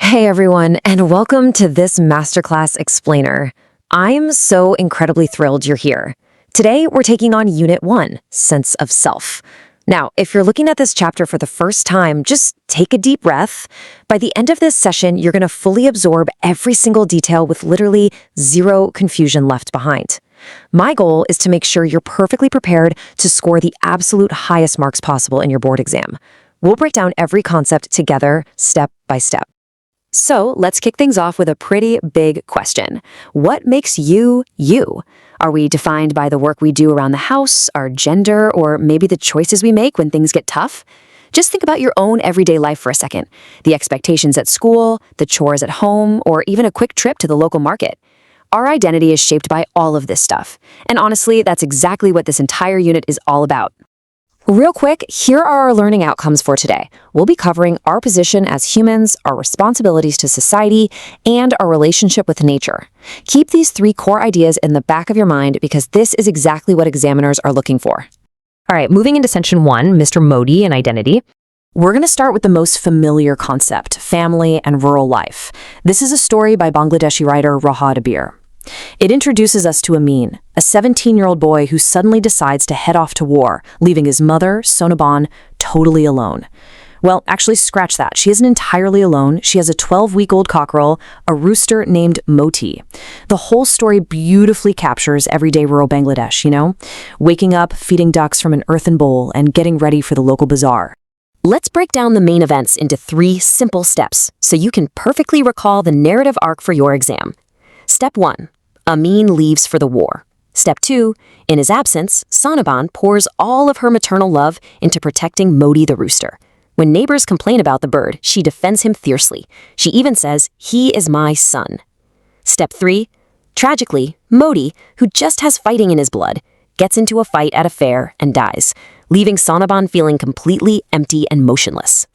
Hey everyone, and welcome to this Masterclass Explainer. I'm so incredibly thrilled you're here. Today, we're taking on Unit 1, Sense of Self. Now, if you're looking at this chapter for the first time, just take a deep breath. By the end of this session, you're going to fully absorb every single detail with literally zero confusion left behind. My goal is to make sure you're perfectly prepared to score the absolute highest marks possible in your board exam. We'll break down every concept together, step by step. So let's kick things off with a pretty big question. What makes you, you? Are we defined by the work we do around the house, our gender, or maybe the choices we make when things get tough? Just think about your own everyday life for a second. The expectations at school, the chores at home, or even a quick trip to the local market. Our identity is shaped by all of this stuff. And honestly, that's exactly what this entire unit is all about. Real quick, here are our learning outcomes for today. We'll be covering our position as humans, our responsibilities to society, and our relationship with nature. Keep these three core ideas in the back of your mind because this is exactly what examiners are looking for. All right, moving into Section 1, Mr. Moti and identity. We're going to start with the most familiar concept, family and rural life. This is a story by Bangladeshi writer Rahad Abir. It introduces us to Amin, a 17-year-old boy who suddenly decides to head off to war, leaving his mother, Sonaban, totally alone. Well, actually, scratch that. She isn't entirely alone. She has a 12-week-old cockerel, a rooster named Moti. The whole story beautifully captures everyday rural Bangladesh, waking up, feeding ducks from an earthen bowl, and getting ready for the local bazaar. Let's break down the main events into 3 simple steps so you can perfectly recall the narrative arc for your exam. Step 1. Amin leaves for the war. Step 2. In his absence, Sonaban pours all of her maternal love into protecting Moti the rooster. When neighbors complain about the bird, she defends him fiercely. She even says, "He is my son." Step 3. Tragically, Moti, who just has fighting in his blood, gets into a fight at a fair and dies, leaving Sonaban feeling completely empty and motionless.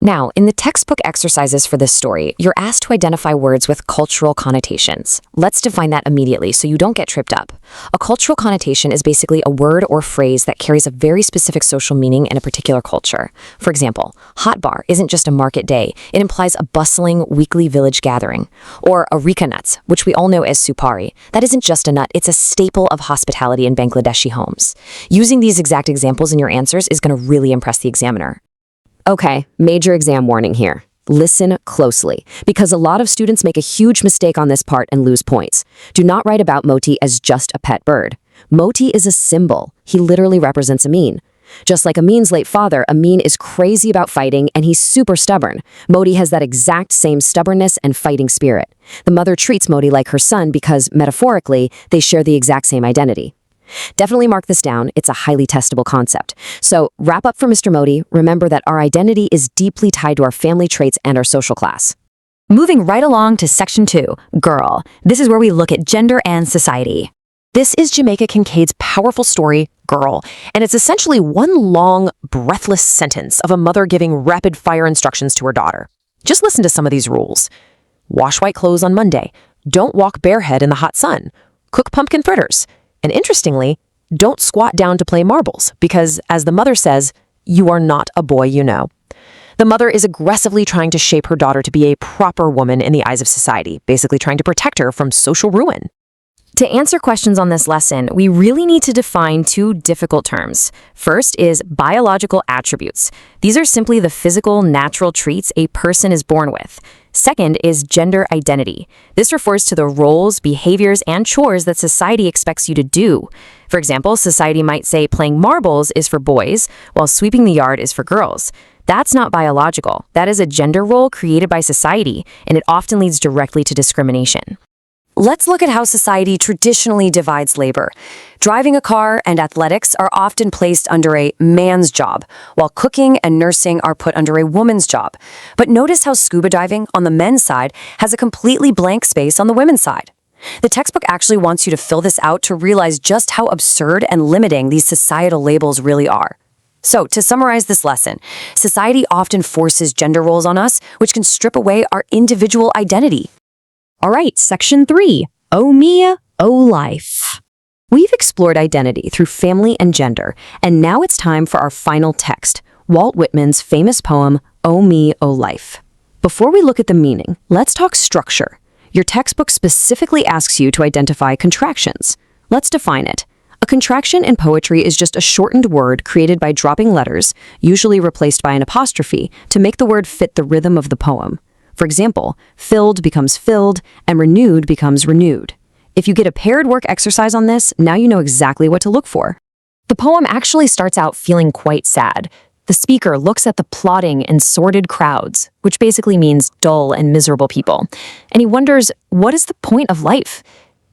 Now, in the textbook exercises for this story, you're asked to identify words with cultural connotations. Let's define that immediately so you don't get tripped up. A cultural connotation is basically a word or phrase that carries a very specific social meaning in a particular culture. For example, hot bar isn't just a market day. It implies a bustling weekly village gathering. Or areca nuts, which we all know as supari. That isn't just a nut, it's a staple of hospitality in Bangladeshi homes. Using these exact examples in your answers is going to really impress the examiner. Okay, major exam warning here. Listen closely, because a lot of students make a huge mistake on this part and lose points. Do not write about Moti as just a pet bird. Moti is a symbol. He literally represents Amin. Just like Amin's late father, Amin is crazy about fighting and he's super stubborn. Moti has that exact same stubbornness and fighting spirit. The mother treats Moti like her son because, metaphorically, they share the exact same identity. Definitely mark this down. It's a highly testable concept. So, wrap up for Mr. Moti. Remember that our identity is deeply tied to our family traits and our social class. Moving right along to Section 2, Girl. This is where we look at gender and society. This is Jamaica Kincaid's powerful story, Girl, and it's essentially one long, breathless sentence of a mother giving rapid-fire instructions to her daughter. Just listen to some of these rules. Wash white clothes on Monday. Don't walk barehead in the hot sun. Cook pumpkin fritters. And interestingly, don't squat down to play marbles, because, as the mother says, you are not a boy you know. The mother is aggressively trying to shape her daughter to be a proper woman in the eyes of society, basically trying to protect her from social ruin. To answer questions on this lesson, we really need to define 2 difficult terms. First is biological attributes. These are simply the physical, natural traits a person is born with. Second is gender identity. This refers to the roles, behaviors, and chores that society expects you to do. For example, society might say playing marbles is for boys, while sweeping the yard is for girls. That's not biological. That is a gender role created by society, and it often leads directly to discrimination. Let's look at how society traditionally divides labor. Driving a car and athletics are often placed under a man's job, while cooking and nursing are put under a woman's job. But notice how scuba diving on the men's side has a completely blank space on the women's side. The textbook actually wants you to fill this out to realize just how absurd and limiting these societal labels really are. So, to summarize this lesson, society often forces gender roles on us, which can strip away our individual identity. All right, Section 3, Oh Me, Oh Life. We've explored identity through family and gender, and now it's time for our final text, Walt Whitman's famous poem, Oh Me, Oh Life. Before we look at the meaning, let's talk structure. Your textbook specifically asks you to identify contractions. Let's define it. A contraction in poetry is just a shortened word created by dropping letters, usually replaced by an apostrophe, to make the word fit the rhythm of the poem. For example, filled becomes filled, and renewed becomes renewed. If you get a paired work exercise on this, now you know exactly what to look for. The poem actually starts out feeling quite sad. The speaker looks at the plodding and sordid crowds, which basically means dull and miserable people, and he wonders, what is the point of life?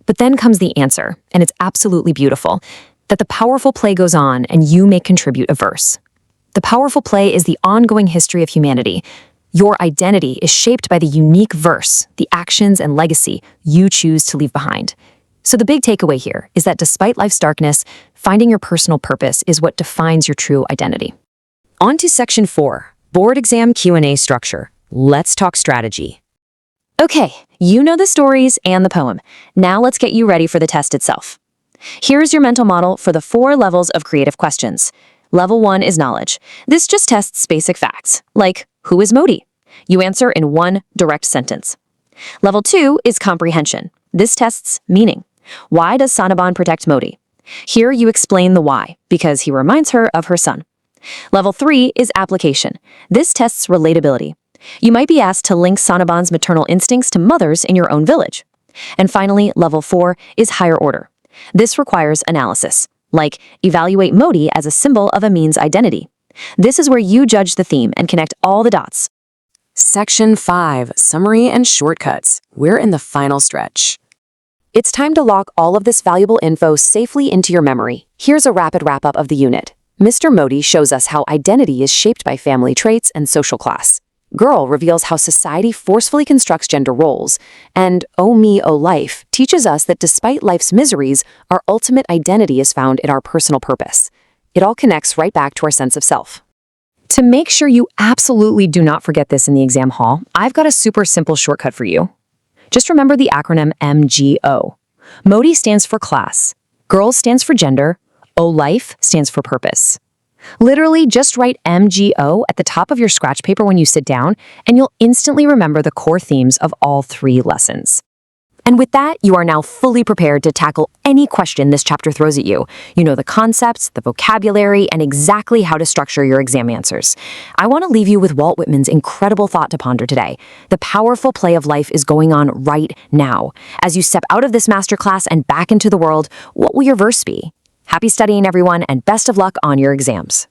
But then comes the answer, and it's absolutely beautiful, that the powerful play goes on and you may contribute a verse. The powerful play is the ongoing history of humanity. Your identity is shaped by the unique verse, the actions and legacy you choose to leave behind. So the big takeaway here is that despite life's darkness, finding your personal purpose is what defines your true identity. On to Section 4, Board Exam Q&A Structure. Let's talk strategy. Okay, you know the stories and the poem. Now let's get you ready for the test itself. Here's your mental model for the 4 levels of creative questions. Level 1 is knowledge. This just tests basic facts, like, who is Moti? You answer in one direct sentence. Level 2 is comprehension. This tests meaning. Why does Sanaban protect Moti? Here you explain the why, because he reminds her of her son. Level 3 is application. This tests relatability. You might be asked to link Sanaban's maternal instincts to mothers in your own village. And finally, Level 4 is higher order. This requires analysis, like evaluate Moti as a symbol of Amin's identity. This is where you judge the theme and connect all the dots. Section 5, Summary and Shortcuts. We're in the final stretch. It's time to lock all of this valuable info safely into your memory. Here's a rapid wrap-up of the unit. Mr. Moti shows us how identity is shaped by family traits and social class. Girl reveals how society forcefully constructs gender roles. And Oh Me, Oh Life teaches us that despite life's miseries, our ultimate identity is found in our personal purpose. It all connects right back to our sense of self. To make sure you absolutely do not forget this in the exam hall, I've got a super simple shortcut for you. Just remember the acronym MGO. Moti stands for class, girls stands for gender, O Life stands for purpose. Literally, just write MGO at the top of your scratch paper when you sit down, and you'll instantly remember the core themes of all 3 lessons. And with that, you are now fully prepared to tackle any question this chapter throws at you. You know the concepts, the vocabulary, and exactly how to structure your exam answers. I want to leave you with Walt Whitman's incredible thought to ponder today. The powerful play of life is going on right now. As you step out of this masterclass and back into the world, what will your verse be? Happy studying, everyone, and best of luck on your exams.